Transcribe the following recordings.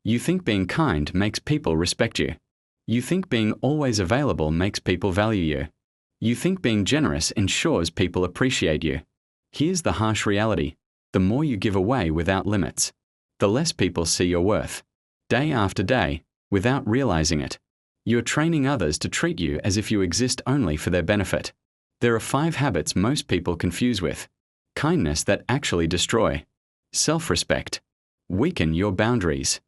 You think being kind makes people respect you. You think being always available makes people value you. You think being generous ensures people appreciate you. Here's the harsh reality. The more you give away without limits, the less people see your worth. Day after day, without realizing it, you're training others to treat you as if you exist only for their benefit. There are 5 habits most people confuse with kindness that actually destroy, self-respect, weaken your boundaries,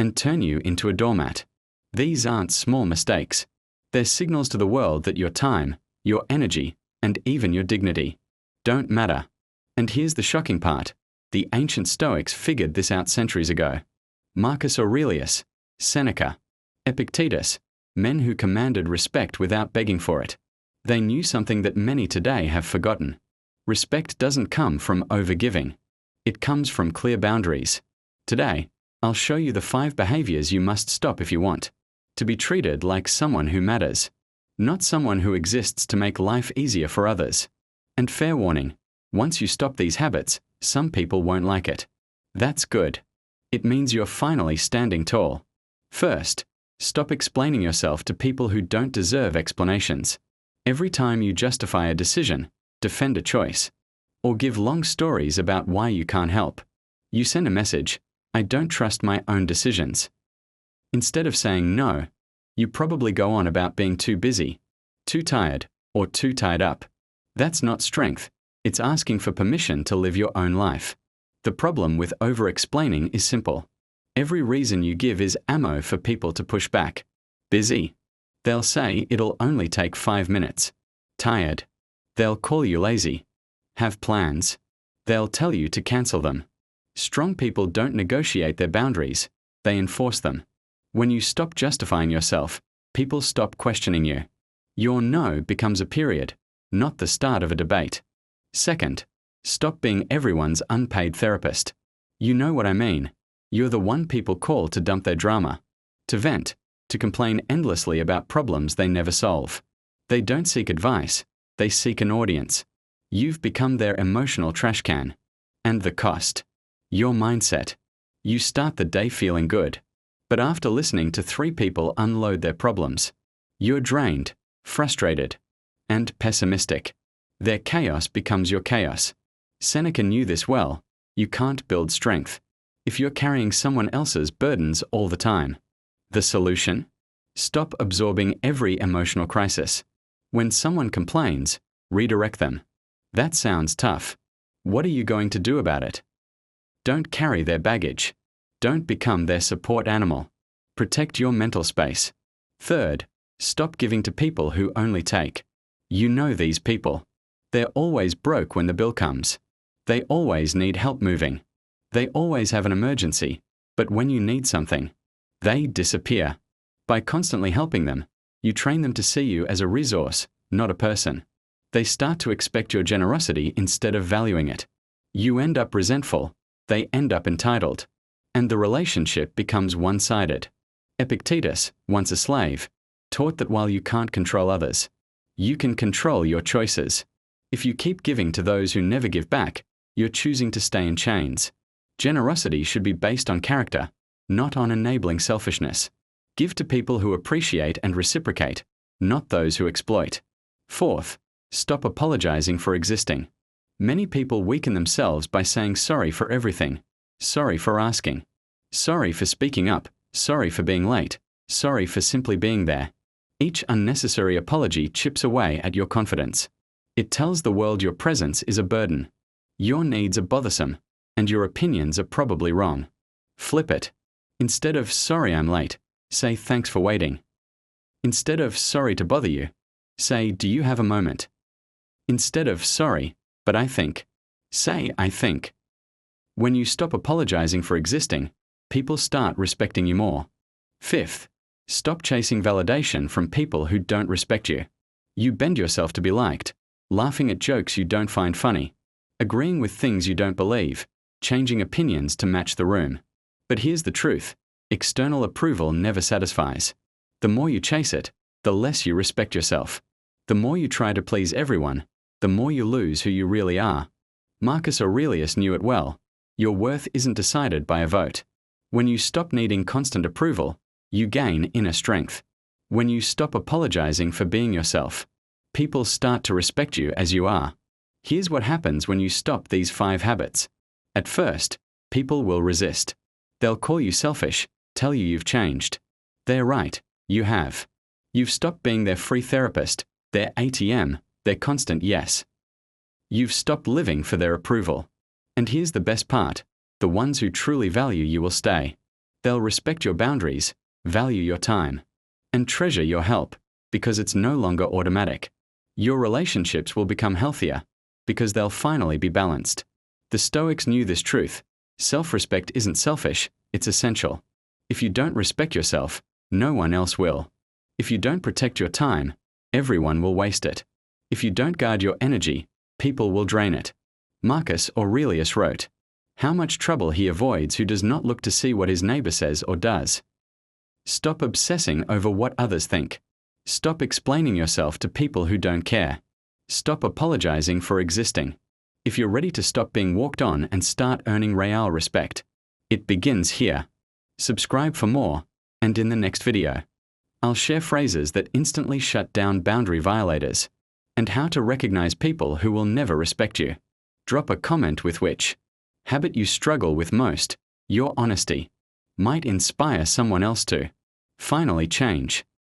and turn you into a doormat. These aren't small mistakes. They're signals to the world that your time, your energy, and even your dignity don't matter. And here's the shocking part. The ancient Stoics figured this out centuries ago. Marcus Aurelius, Seneca, Epictetus, men who commanded respect without begging for it. They knew something that many today have forgotten. Respect doesn't come from overgiving. It comes from clear boundaries. Today, I'll show you the 5 behaviors you must stop if you want to be treated like someone who matters, not someone who exists to make life easier for others. And fair warning, once you stop these habits, some people won't like it. That's good. It means you're finally standing tall. First, stop explaining yourself to people who don't deserve explanations. Every time you justify a decision, defend a choice, or give long stories about why you can't help, you send a message, I don't trust my own decisions. Instead of saying no, you probably go on about being too busy, too tired, or too tied up. That's not strength. It's asking for permission to live your own life. The problem with over-explaining is simple. Every reason you give is ammo for people to push back. Busy. They'll say it'll only take 5 minutes. Tired. They'll call you lazy. Have plans. They'll tell you to cancel them. Strong people don't negotiate their boundaries, they enforce them. When you stop justifying yourself, people stop questioning you. Your no becomes a period, not the start of a debate. Second, stop being everyone's unpaid therapist. You know what I mean. You're the one people call to dump their drama, to vent, to complain endlessly about problems they never solve. They don't seek advice, they seek an audience. You've become their emotional trash can. And the cost? Your mindset. You start the day feeling good, but after listening to 3 people unload their problems, you're drained, frustrated, and pessimistic. Their chaos becomes your chaos. Seneca knew this well. You can't build strength if you're carrying someone else's burdens all the time. The solution? Stop absorbing every emotional crisis. When someone complains, redirect them. That sounds tough. What are you going to do about it? Don't carry their baggage. Don't become their support animal. Protect your mental space. Third, stop giving to people who only take. You know these people. They're always broke when the bill comes. They always need help moving. They always have an emergency, but when you need something, they disappear. By constantly helping them, you train them to see you as a resource, not a person. They start to expect your generosity instead of valuing it. You end up resentful. They end up entitled. And the relationship becomes one-sided. Epictetus, once a slave, taught that while you can't control others, you can control your choices. If you keep giving to those who never give back, you're choosing to stay in chains. Generosity should be based on character, not on enabling selfishness. Give to people who appreciate and reciprocate, not those who exploit. Fourth, stop apologizing for existing. Many people weaken themselves by saying sorry for everything. Sorry for asking. Sorry for speaking up. Sorry for being late. Sorry for simply being there. Each unnecessary apology chips away at your confidence. It tells the world your presence is a burden. Your needs are bothersome, and your opinions are probably wrong. Flip it. Instead of sorry I'm late, say thanks for waiting. Instead of sorry to bother you, say do you have a moment? Instead of sorry, but I think, say I think. When you stop apologizing for existing, people start respecting you more. Fifth, stop chasing validation from people who don't respect you. You bend yourself to be liked, laughing at jokes you don't find funny, agreeing with things you don't believe, changing opinions to match the room. But here's the truth. External approval never satisfies. The more you chase it, the less you respect yourself. The more you try to please everyone, the more you lose who you really are. Marcus Aurelius knew it well. Your worth isn't decided by a vote. When you stop needing constant approval, you gain inner strength. When you stop apologizing for being yourself, people start to respect you as you are. Here's what happens when you stop these 5 habits. At first, people will resist. They'll call you selfish, tell you you've changed. They're right, you have. You've stopped being their free therapist, their ATM, their constant yes. You've stopped living for their approval. And here's the best part. The ones who truly value you will stay. They'll respect your boundaries, value your time, and treasure your help, because it's no longer automatic. Your relationships will become healthier, because they'll finally be balanced. The Stoics knew this truth. Self-respect isn't selfish, it's essential. If you don't respect yourself, no one else will. If you don't protect your time, everyone will waste it. If you don't guard your energy, people will drain it. Marcus Aurelius wrote, "How much trouble he avoids who does not look to see what his neighbor says or does." Stop obsessing over what others think. Stop explaining yourself to people who don't care. Stop apologizing for existing. If you're ready to stop being walked on and start earning real respect, it begins here. Subscribe for more, and in the next video, I'll share phrases that instantly shut down boundary violators, and how to recognize people who will never respect you. Drop a comment with which habit you struggle with most. Your honesty might inspire someone else to finally change.